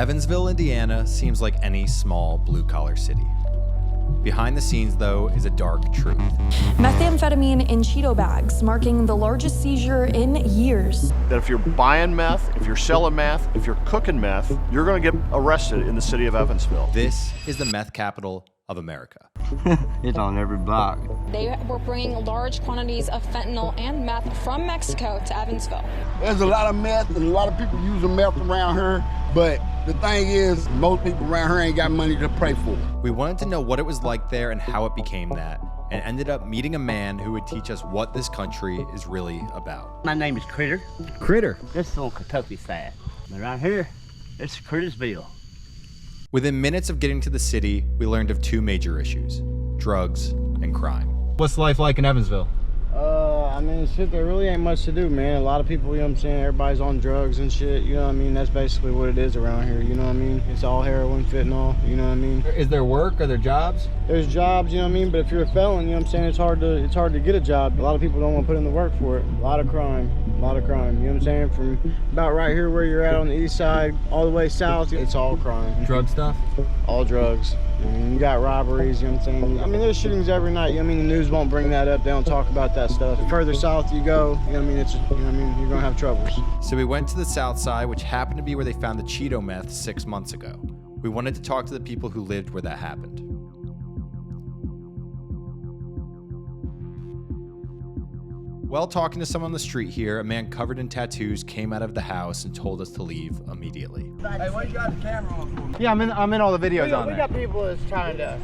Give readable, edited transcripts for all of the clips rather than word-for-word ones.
Evansville, Indiana seems like any small blue-collar city. Behind the scenes, though, is a dark truth. Methamphetamine in Cheeto bags, marking the largest seizure in years. That if you're buying meth, if you're selling meth, if you're cooking meth, you're going to get arrested in the city of Evansville. This is the meth capital of America. It's on every block. They were bringing large quantities of fentanyl and meth from Mexico to Evansville. There's a lot of meth and a lot of people using meth around here, but the thing is, most people around here ain't got money to pay for it. We wanted to know what it was like there and how it became that, and ended up meeting a man who would teach us what this country is really about. My name is Critter. Critter. This is on Kentucky side. But right here, it's Crittersville. Within minutes of getting to the city, we learned of two major issues: drugs and crime. What's life like in Evansville? I mean, shit, there really ain't much to do, man. A lot of people, you know what I'm saying, everybody's on drugs and shit, you know what I mean? That's basically what it is around here, you know what I mean? It's all heroin, fentanyl, you know what I mean? Is there work? Are there jobs? There's jobs, you know what I mean? But if you're a felon, you know what I'm saying, it's hard to get a job. A lot of people don't want to put in the work for it. A lot of crime, you know what I'm saying? From about right here where you're at on the east side, all the way south, it's all crime. Drug stuff? All drugs. I mean, you got robberies, you know what I'm saying? I mean, there's shootings every night, you know what I mean? The news won't bring that up, they don't talk about that stuff. The further south you go, you know what I mean, you're gonna have troubles. So we went to the south side, which happened to be where they found the Cheeto meth 6 months ago. We wanted to talk to the people who lived where that happened. While talking to someone on the street here, a man covered in tattoos came out of the house and told us to leave immediately. Hey, what you got the camera on for? Yeah, I'm in all the videos on there. We got people that's trying to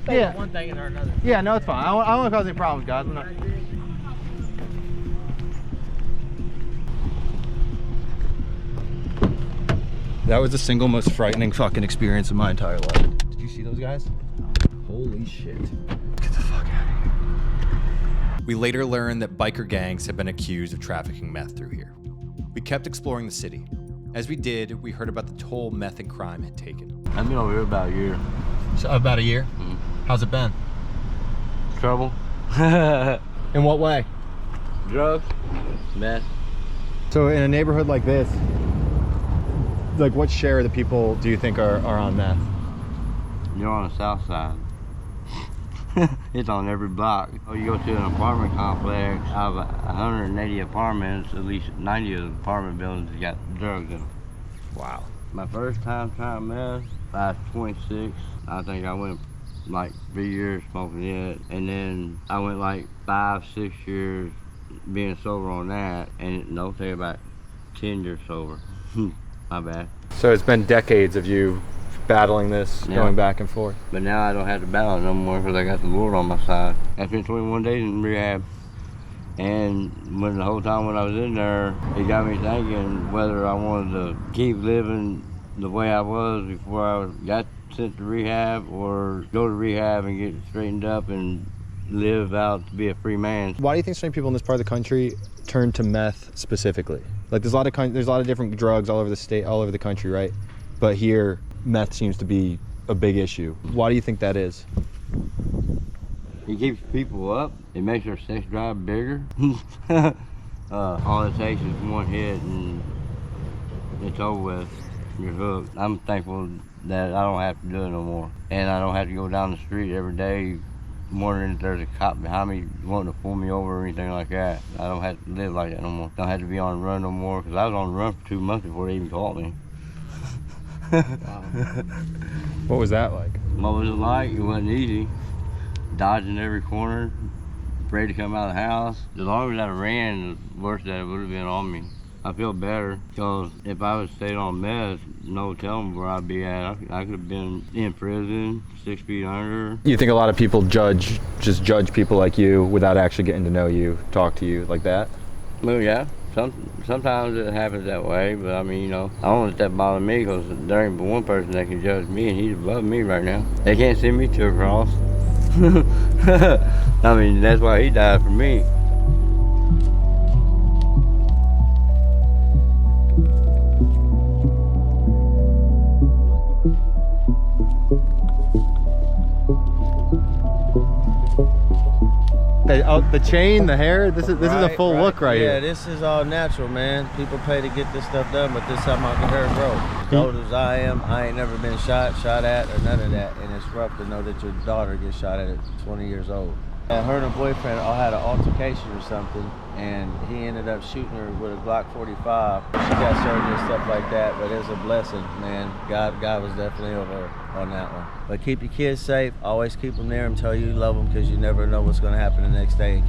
say one thing or another. Yeah, no, it's fine. I don't want to cause any problems, guys. I'm not... That was the single most frightening fucking experience of my entire life. Did you see those guys? Holy shit. Get the fuck out of here. We later learned that biker gangs have been accused of trafficking meth through here. We kept exploring the city. As we did, we heard about the toll meth and crime had taken. I've been over here about a year. So, about a year? Mm-hmm. How's it been? Trouble. In what way? Drugs. Meth. So in a neighborhood like this, like what share of the people do you think are on meth? You're on the south side. It's on every block. You go to an apartment complex, out of 180 apartments, at least 90 of the apartment buildings got drugs in them. Wow. My first time trying meth, I was 26. I think I went like 3 years smoking it, and then I went like 5-6 years being sober on that, and no, say about 10 years sober. My bad. So it's been decades of you battling this, going back and forth. But now I don't have to battle it no more because I got the Lord on my side. I spent 21 days in rehab, and the whole time when I was in there, it got me thinking whether I wanted to keep living the way I was before I got sent to rehab, or go to rehab and get straightened up and live out to be a free man. Why do you think so many people in this part of the country turn to meth specifically? Like there's a lot of different drugs all over the state, all over the country, right? But here, meth seems to be a big issue. Why do you think that is? It keeps people up. It makes their sex drive bigger. All it takes is one hit and it's over with. You're hooked. I'm thankful that I don't have to do it no more. And I don't have to go down the street every day wondering if there's a cop behind me wanting to pull me over or anything like that. I don't have to live like that no more. Don't have to be on the run no more, because I was on the run for 2 months before they even caught me. Wow. What was that like? What was it like? It wasn't easy. Dodging every corner, afraid to come out of the house. The longer that I ran, the worse that it would have been on me. I feel better, because if I would stayed on meth, no telling where I'd be at. I could have been in prison, 6 feet under. You think a lot of people just judge people like you without actually getting to know you, talk to you like that? Well, yeah. Sometimes it happens that way, but I mean, I don't let that bother me, because there ain't but one person that can judge me, and he's above me right now. They can't send me to a cross. I mean, that's why he died for me. The chain, the hair. This is a full look right here. here. This is all natural, man. People pay to get this stuff done, but this time out the hair grow. As old as I am, I ain't never been shot at, or none of that. And it's rough to know that your daughter gets shot at 20 years old. And her and her boyfriend all had an altercation or something, and he ended up shooting her with a Glock 45. She got served and stuff like that, but it's a blessing, man. God was definitely over her on that one. But keep your kids safe. Always keep them there and tell you love them, because you never know what's going to happen the next day.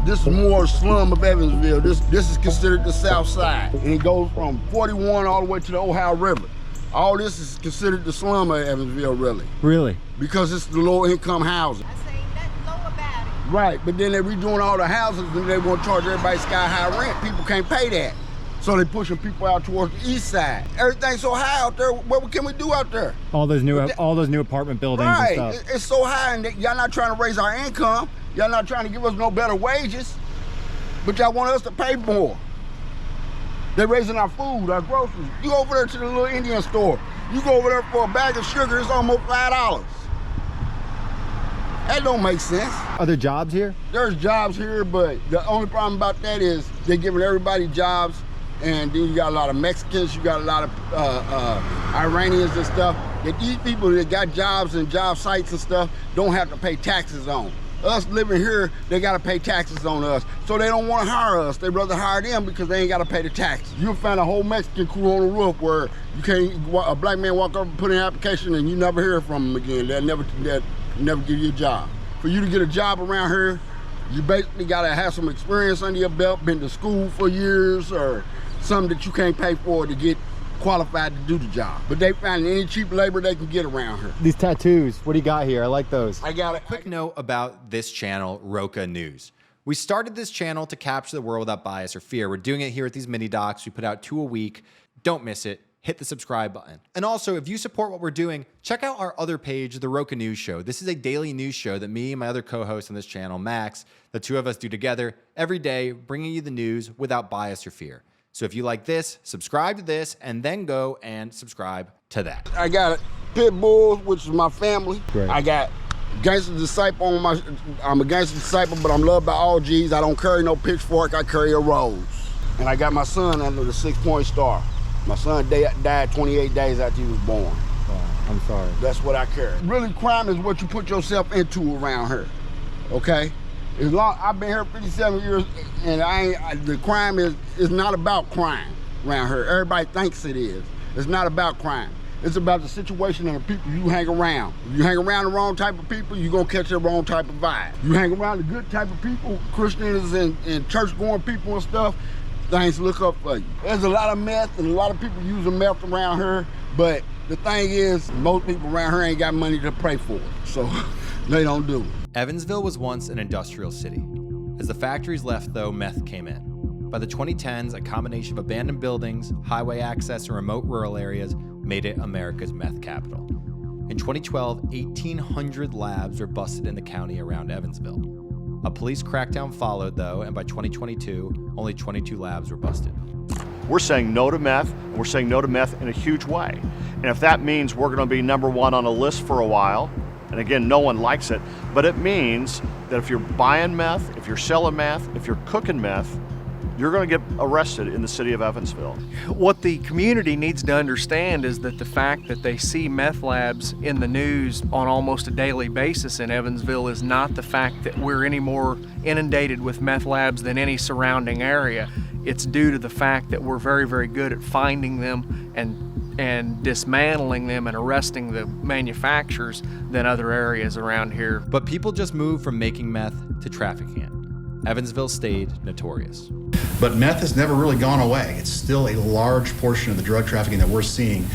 This is more Slum of Evansville. This is considered the south side. And it goes from 41 all the way to the Ohio River. All this is considered the slum of Evansville, really. Really? Because it's the low income housing. I say nothing low about it. Right, but then they're redoing all the houses and they want to charge everybody sky high rent. People can't pay that. So they're pushing people out towards the east side. Everything's so high out there, what can we do out there? All those new apartment buildings Right, and stuff. it's so high and y'all not trying to raise our income. Y'all not trying to give us no better wages, but y'all want us to pay more. They're raising our food, our groceries. You go over there to the little Indian store. You go over there for a bag of sugar, it's almost $5. That don't make sense. Are there jobs here? There's jobs here, but the only problem about that is they're giving everybody jobs, and then you got a lot of Mexicans, you got a lot of Iranians and stuff. That these people that got jobs and job sites and stuff don't have to pay taxes on. Us living here, they gotta pay taxes on us. So they don't wanna hire us. They'd rather hire them because they ain't gotta pay the taxes. You'll find a whole Mexican crew on the roof where you can't, a black man walk up and put in an application and you never hear from them again. They'll never give you a job. For you to get a job around here, you basically gotta have some experience under your belt, been to school for years, or something that you can't pay for to get qualified to do the job. But they find any cheap labor they can get around here. These tattoos, what do you got here? I like those. I got it. Quick note about this channel, RocaNews. We started this channel to capture the world without bias or fear. We're doing it here at these mini docs. We put out 2 a week. Don't miss it. Hit the subscribe button. And also, if you support what we're doing, check out our other page, The RocaNews Show. This is a daily news show that me and my other co-host on this channel, Max, the two of us do together every day, bringing you the news without bias or fear. So if you like this, subscribe to this, and then go and subscribe to that. I got pit bulls, which is my family. Right. I got gangster disciple on my. I'm a gangster disciple, but I'm loved by all G's. I don't carry no pitchfork. I carry a rose. And I got my son under the 6-point star. My son died 28 days after he was born. Oh, I'm sorry. That's what I carry. Really, crime is what you put yourself into around here. Okay. As long I've been here 57 years, and the crime is not about crime around here. Everybody thinks it is. It's not about crime. It's about the situation and the people you hang around. If you hang around the wrong type of people, you're gonna catch the wrong type of vibe. You hang around the good type of people, Christians and church-going people and stuff, things look up for you. There's a lot of meth and a lot of people using meth around here, but the thing is, most people around here ain't got money to pay for it, so they don't do it. Evansville was once an industrial city. As the factories left, though, meth came in. By the 2010s, a combination of abandoned buildings, highway access, and remote rural areas made it America's meth capital. In 2012, 1,800 labs were busted in the county around Evansville. A police crackdown followed, though, and by 2022, only 22 labs were busted. We're saying no to meth, and we're saying no to meth in a huge way. And if that means we're going to be #1 on a list for a while, and again, no one likes it, but it means that if you're buying meth, if you're selling meth, if you're cooking meth, you're going to get arrested in the city of Evansville. What the community needs to understand is that the fact that they see meth labs in the news on almost a daily basis in Evansville is not the fact that we're any more inundated with meth labs than any surrounding area. It's due to the fact that we're very, very good at finding them and dismantling them and arresting the manufacturers than other areas around here. But people just moved from making meth to trafficking it. Evansville stayed notorious. But meth has never really gone away. It's still a large portion of the drug trafficking that we're seeing.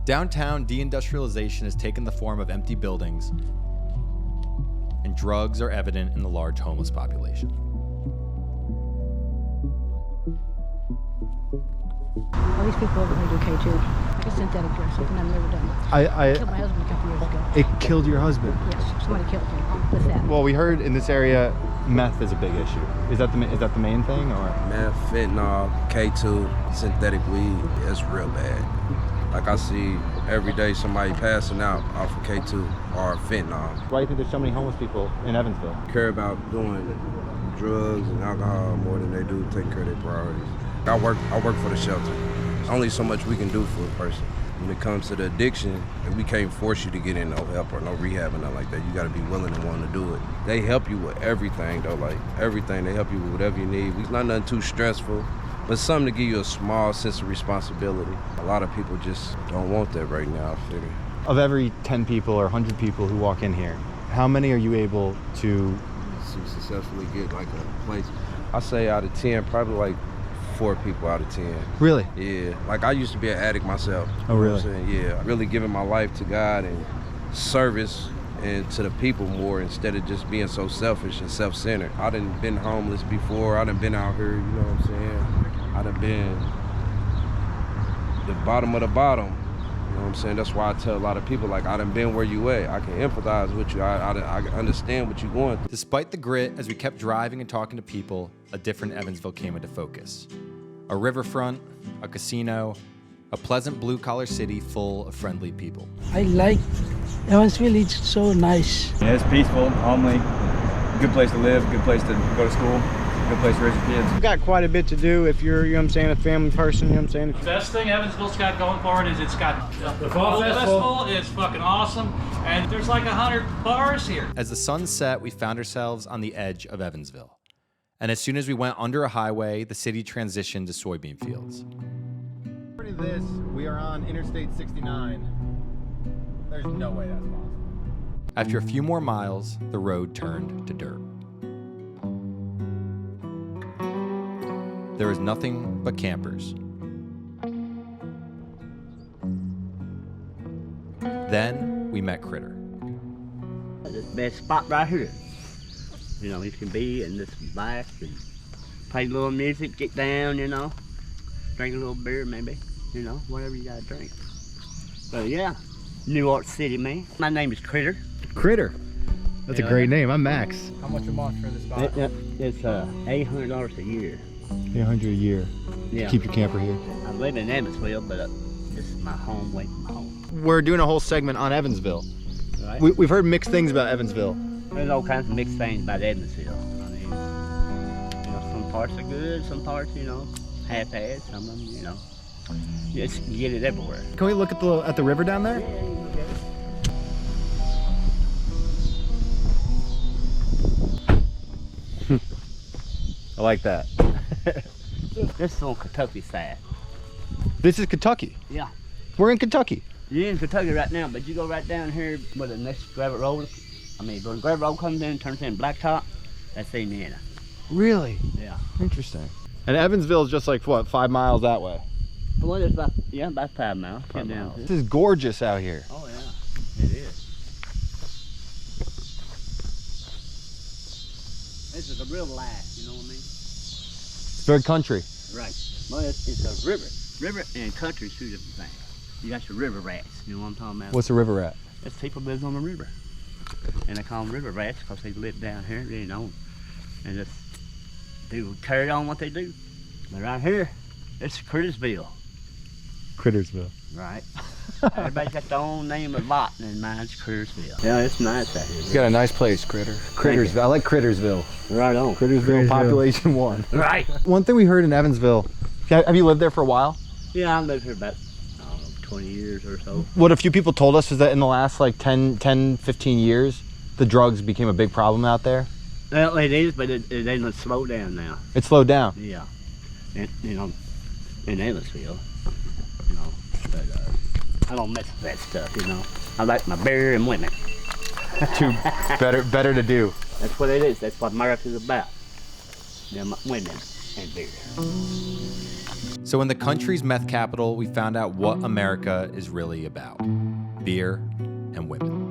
Downtown deindustrialization has taken the form of empty buildings, and drugs are evident in the large homeless population. All these people over here do K2. It's synthetic drugs, something I've never done. I killed my husband a couple years ago. It killed your husband? Yes, somebody killed him with that. Well, we heard in this area meth is a big issue. Is that the main thing, or? Meth, fentanyl, K2, synthetic weed, it's real bad. Like I see every day somebody passing out off of K2 or fentanyl. Why do you think there's so many homeless people in Evansville? Care about doing drugs and alcohol more than they do taking care of their priorities. I work for the shelter. There's only so much we can do for a person. When it comes to the addiction, we can't force you to get in no help or no rehab and nothing like that. You gotta be willing and wanting to do it. They help you with everything though, like everything. They help you with whatever you need. It's not nothing too stressful, but something to give you a small sense of responsibility. A lot of people just don't want that right now, I figure. Of every 10 people or 100 people who walk in here, how many are you able to successfully get like a place? I say out of 10, probably like 4 people out of 10. Really? Yeah. Like I used to be an addict myself. Oh, really? You know what I'm saying? Yeah. Really giving my life to God and service and to the people more instead of just being so selfish and self-centered. I done been homeless before. I done been out here, you know what I'm saying? I done been the bottom of the bottom. You know what I'm saying? That's why I tell a lot of people, like, I done been where you at. I can empathize with you. I understand what you're going through. Despite the grit, as we kept driving and talking to people, a different Evansville came into focus. A riverfront, a casino, a pleasant blue-collar city full of friendly people. I like Evansville. It's so nice. Yeah, it's peaceful, homely, good place to live, good place to go to school, good place to raise your kids. We've got quite a bit to do if you're, you know what I'm saying, a family person, you know what I'm saying. The best thing Evansville's got going for it is it's got the Fall Festival. It's fucking awesome, and there's like 100 bars here. As the sun set, we found ourselves on the edge of Evansville. And as soon as we went under a highway, the city transitioned to soybean fields. According to this, we are on Interstate 69. There's no way that's possible. After a few more miles, the road turned to dirt. There was nothing but campers. Then we met Critter. This best spot right here. You know, you can be in this bike and play a little music, get down, you know, drink a little beer maybe, you know, whatever you gotta drink. But yeah, New York City, man. My name is Critter. Critter? That's a great name. I'm Max. How much a month for this spot? It's $800 a year. $800 a year. Yeah. To keep your camper here. I live in Evansville, but this is my home away from home. We're doing a whole segment on Evansville. Right. We've heard mixed things about Evansville. There's all kinds of mixed things about Evansville. I mean, you know, some parts are good, some parts, you know, half-assed, some of them, you know, you get it everywhere. Can we look at the river down there? Yeah, you get it. I like that. This is on Kentucky side. This is Kentucky? Yeah. We're in Kentucky. You're in Kentucky right now, but you go right down here where the next gravel road, when the gravel road comes in, turns in blacktop, that's Indiana. Really? Yeah. Interesting. And Evansville is just like, what, 5 miles that way? Well, it's about, yeah, about 5 miles. 5 miles. This is gorgeous out here. Oh, yeah. It is. This is a real life, you know what I mean? It's very country. Right. Well, it's a river. River and country is 2 different things. You got your river rats, you know what I'm talking about? What's a river rat? It's people live on the river. And they call them river rats because they live down here, you know, and just do carry on what they do. But right here, it's Crittersville. Crittersville. Right. Everybody's got their own name of lot, and mine's Crittersville. Yeah, it's nice out here. You got a nice place, Critter. Crittersville. I like Crittersville. Right on. Crittersville, population 1. Right. One thing we heard in Evansville, have you lived there for a while? Yeah, I've lived here about 20 years or so. What a few people told us is that in the last like 10, 15 years, the drugs became a big problem out there. Well, it is, but it ain't slow down now. It slowed down? Yeah. And, you know, in Evansville, you know, but I don't mess with that stuff, you know. I like my beer and women. better to do. That's what it is. That's what America's about. Yeah, women and beer. So in the country's meth capital, we found out what America is really about. Beer and women.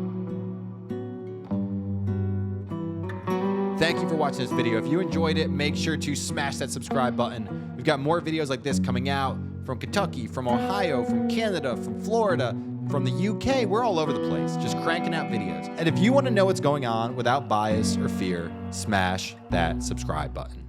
Thank you for watching this video. If you enjoyed it, make sure to smash that subscribe button. We've got more videos like this coming out from Kentucky, from Ohio, from Canada, from Florida. From the UK, we're all over the place, just cranking out videos. And if you want to know what's going on without bias or fear, smash that subscribe button.